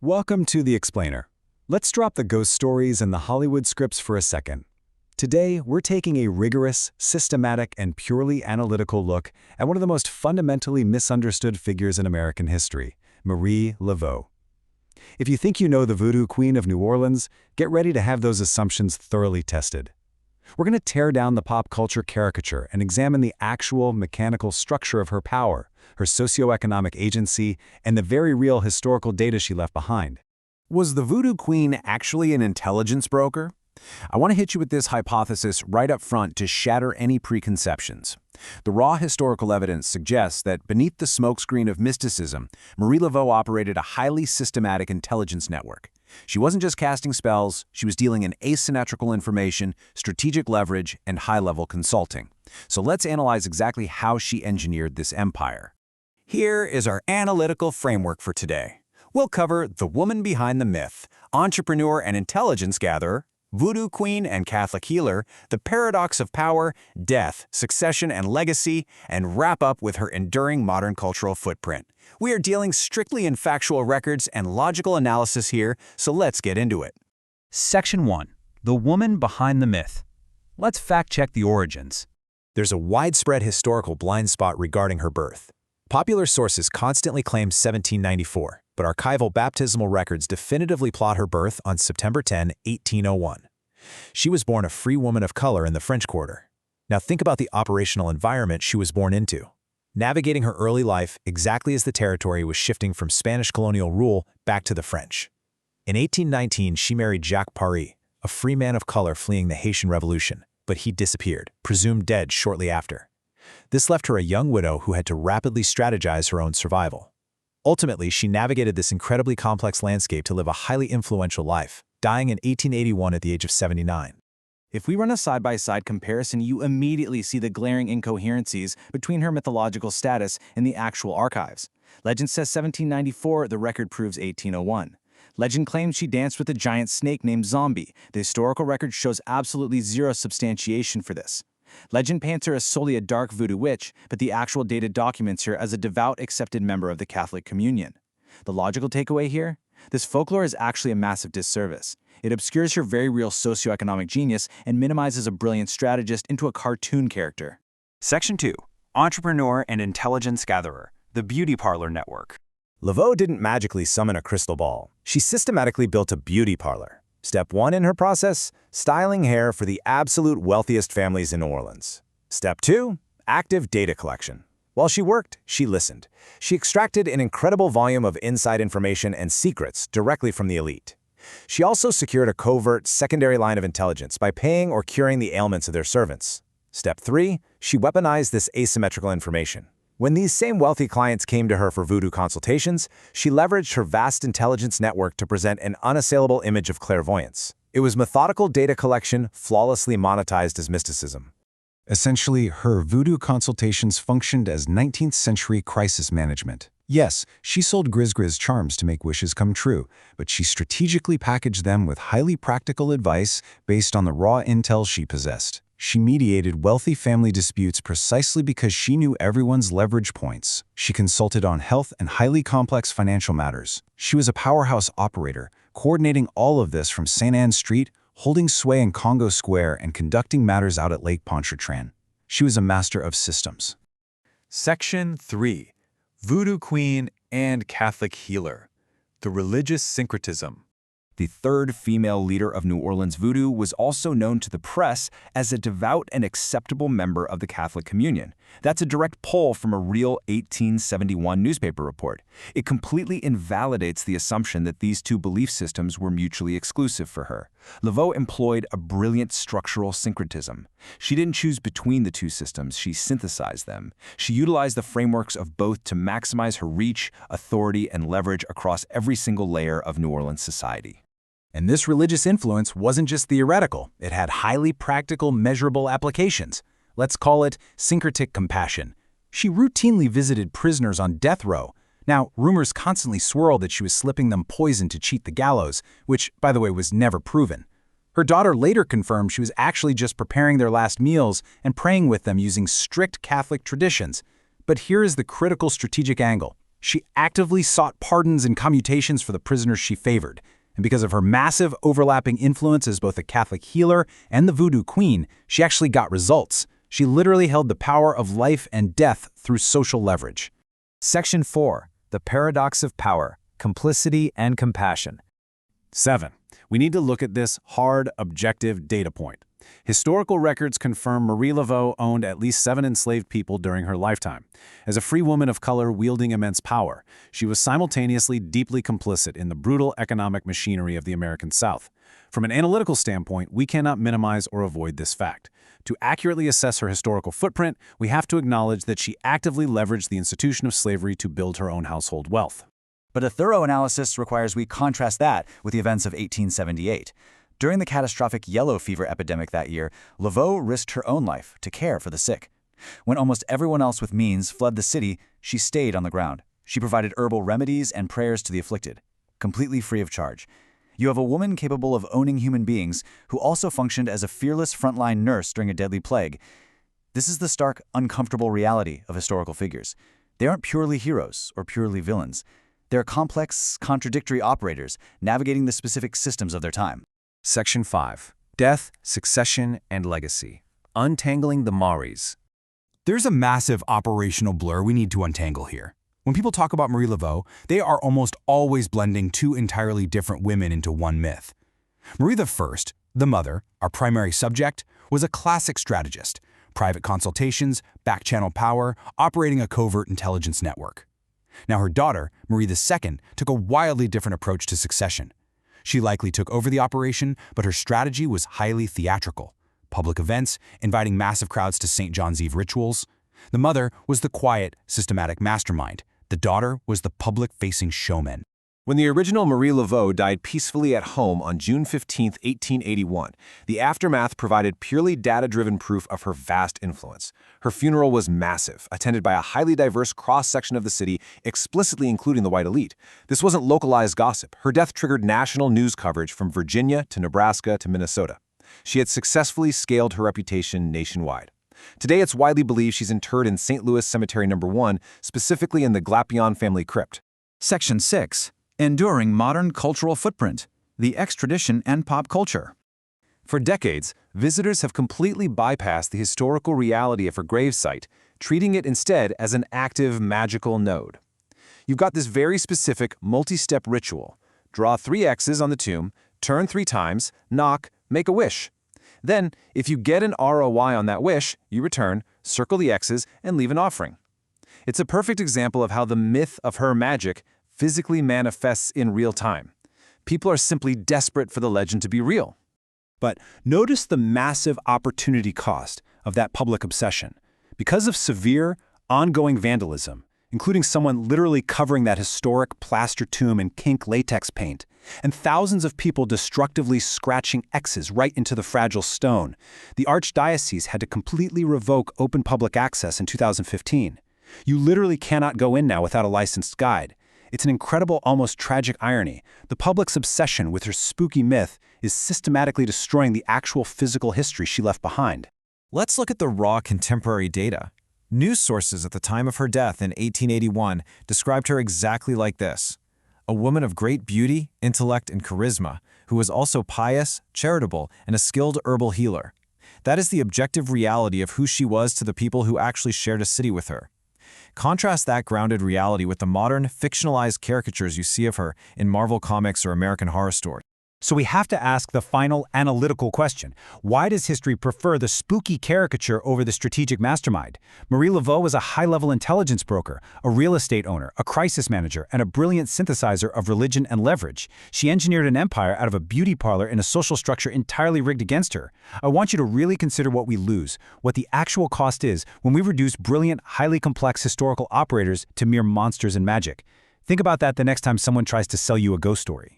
Welcome to The Explainer. Let's drop the ghost stories and the Hollywood scripts for a second. Today, we're taking a rigorous, systematic, and purely analytical look at one of the most fundamentally misunderstood figures in American history, Marie Laveau. If you think you know the Voodoo Queen of New Orleans, get ready to have those assumptions thoroughly tested. We're going to tear down the pop culture caricature and examine the actual mechanical structure of her power, her socioeconomic agency, and the very real historical data she left behind. Was the Voodoo Queen actually an intelligence broker? I want to hit you with this hypothesis right up front to shatter any preconceptions. The raw historical evidence suggests that beneath the smokescreen of mysticism, Marie Laveau operated a highly systematic intelligence network. She wasn't just casting spells, she was dealing in asymmetrical information, strategic leverage, and high-level consulting. So let's analyze exactly how she engineered this empire. Here is our analytical framework for today. We'll cover the woman behind the myth, entrepreneur and intelligence gatherer, Voodoo Queen and Catholic healer, the paradox of power, death, succession, and legacy, and wrap up with her enduring modern cultural footprint. We are dealing strictly in factual records and logical analysis here, so let's get into it. Section 1. The woman behind the myth. Let's fact-check the origins. There's a widespread historical blind spot regarding her birth. Popular sources constantly claim 1794, but archival baptismal records definitively plot her birth on September 10, 1801. She was born a free woman of color in the French Quarter. Now think about the operational environment she was born into. Navigating her early life exactly as the territory was shifting from Spanish colonial rule back to the French. In 1819, she married Jacques Paris, a free man of color fleeing the Haitian Revolution, but he disappeared, presumed dead shortly after. This left her a young widow who had to rapidly strategize her own survival. Ultimately, she navigated this incredibly complex landscape to live a highly influential life, dying in 1881 at the age of 79. If we run a side-by-side comparison, you immediately see the glaring incoherencies between her mythological status and the actual archives. Legend says 1794, the record proves 1801. Legend claims she danced with a giant snake named Zombie. The historical record shows absolutely zero substantiation for this. Legend paints her as solely a dark voodoo witch, but the actual data documents her as a devout, accepted member of the Catholic Communion. The logical takeaway here? This folklore is actually a massive disservice. It obscures her very real socioeconomic genius and minimizes a brilliant strategist into a cartoon character. Section 2. Entrepreneur and intelligence gatherer, the beauty parlor network. Laveau didn't magically summon a crystal ball. She systematically built a beauty parlor. Step 1 in her process, styling hair for the absolute wealthiest families in New Orleans. Step 2, active data collection. While she worked, she listened. She extracted an incredible volume of inside information and secrets directly from the elite. She also secured a covert secondary line of intelligence by paying or curing the ailments of their servants. Step 3, she weaponized this asymmetrical information. When these same wealthy clients came to her for voodoo consultations, she leveraged her vast intelligence network to present an unassailable image of clairvoyance. It was methodical data collection flawlessly monetized as mysticism. Essentially, her voodoo consultations functioned as 19th-century crisis management. Yes, she sold grizz charms to make wishes come true, but she strategically packaged them with highly practical advice based on the raw intel she possessed. She mediated wealthy family disputes precisely because she knew everyone's leverage points. She consulted on health and highly complex financial matters. She was a powerhouse operator, coordinating all of this from St. Anne Street, holding sway in Congo Square, and conducting matters out at Lake Pontchartrain. She was a master of systems. Section 3. Voodoo Queen and Catholic healer, the religious syncretism. The third female leader of New Orleans voodoo was also known to the press as a devout and acceptable member of the Catholic Communion. That's a direct pull from a real 1871 newspaper report. It completely invalidates the assumption that these two belief systems were mutually exclusive for her. Laveau employed a brilliant structural syncretism. She didn't choose between the two systems, she synthesized them. She utilized the frameworks of both to maximize her reach, authority, and leverage across every single layer of New Orleans society. And this religious influence wasn't just theoretical. It had highly practical, measurable applications. Let's call it syncretic compassion. She routinely visited prisoners on death row. Now, rumors constantly swirled that she was slipping them poison to cheat the gallows, which, by the way, was never proven. Her daughter later confirmed she was actually just preparing their last meals and praying with them using strict Catholic traditions. But here is the critical strategic angle. She actively sought pardons and commutations for the prisoners she favored. And because of her massive overlapping influence as both a Catholic healer and the Voodoo Queen, she actually got results. She literally held the power of life and death through social leverage. Section 4. The paradox of power, complicity and compassion. 7. We need to look at this hard, objective data point. Historical records confirm Marie Laveau owned at least 7 enslaved people during her lifetime. As a free woman of color wielding immense power, she was simultaneously deeply complicit in the brutal economic machinery of the American South. From an analytical standpoint, we cannot minimize or avoid this fact. To accurately assess her historical footprint, we have to acknowledge that she actively leveraged the institution of slavery to build her own household wealth. But a thorough analysis requires we contrast that with the events of 1878. During the catastrophic yellow fever epidemic that year, Laveau risked her own life to care for the sick. When almost everyone else with means fled the city, she stayed on the ground. She provided herbal remedies and prayers to the afflicted, completely free of charge. You have a woman capable of owning human beings who also functioned as a fearless frontline nurse during a deadly plague. This is the stark, uncomfortable reality of historical figures. They aren't purely heroes or purely villains. They're complex, contradictory operators navigating the specific systems of their time. Section 5. Death, Succession, and Legacy. Untangling the Maries. There's a massive operational blur we need to untangle here. When people talk about Marie Laveau, they are almost always blending 2 entirely different women into one myth. Marie I, the mother, our primary subject, was a classic strategist, private consultations, back-channel power, operating a covert intelligence network. Now her daughter, Marie II, took a wildly different approach to succession. She likely took over the operation, but her strategy was highly theatrical. Public events, inviting massive crowds to St. John's Eve rituals. The mother was the quiet, systematic mastermind. The daughter was the public-facing showman. When the original Marie Laveau died peacefully at home on June 15, 1881, the aftermath provided purely data-driven proof of her vast influence. Her funeral was massive, attended by a highly diverse cross-section of the city, explicitly including the white elite. This wasn't localized gossip. Her death triggered national news coverage from Virginia to Nebraska to Minnesota. She had successfully scaled her reputation nationwide. Today, it's widely believed she's interred in St. Louis Cemetery No. 1, specifically in the Glapion family crypt. Section 6. Enduring modern cultural footprint, the extradition and pop culture. For decades, visitors have completely bypassed the historical reality of her gravesite, treating it instead as an active, magical node. You've got this very specific, multi-step ritual. Draw 3 X's on the tomb, turn 3 times, knock, make a wish. Then, if you get an ROI on that wish, you return, circle the X's, and leave an offering. It's a perfect example of how the myth of her magic physically manifests in real time. People are simply desperate for the legend to be real. But notice the massive opportunity cost of that public obsession. Because of severe, ongoing vandalism, including someone literally covering that historic plaster tomb in kink latex paint, and thousands of people destructively scratching X's right into the fragile stone, the Archdiocese had to completely revoke open public access in 2015. You literally cannot go in now without a licensed guide. It's an incredible, almost tragic irony. The public's obsession with her spooky myth is systematically destroying the actual physical history she left behind. Let's look at the raw contemporary data. News sources at the time of her death in 1881 described her exactly like this: a woman of great beauty, intellect, and charisma, who was also pious, charitable, and a skilled herbal healer. That is the objective reality of who she was to the people who actually shared a city with her. Contrast that grounded reality with the modern, fictionalized caricatures you see of her in Marvel Comics or American Horror Story. So we have to ask the final analytical question. Why does history prefer the spooky caricature over the strategic mastermind? Marie Laveau was a high-level intelligence broker, a real estate owner, a crisis manager, and a brilliant synthesizer of religion and leverage. She engineered an empire out of a beauty parlor in a social structure entirely rigged against her. I want you to really consider what we lose, what the actual cost is when we reduce brilliant, highly complex historical operators to mere monsters and magic. Think about that the next time someone tries to sell you a ghost story.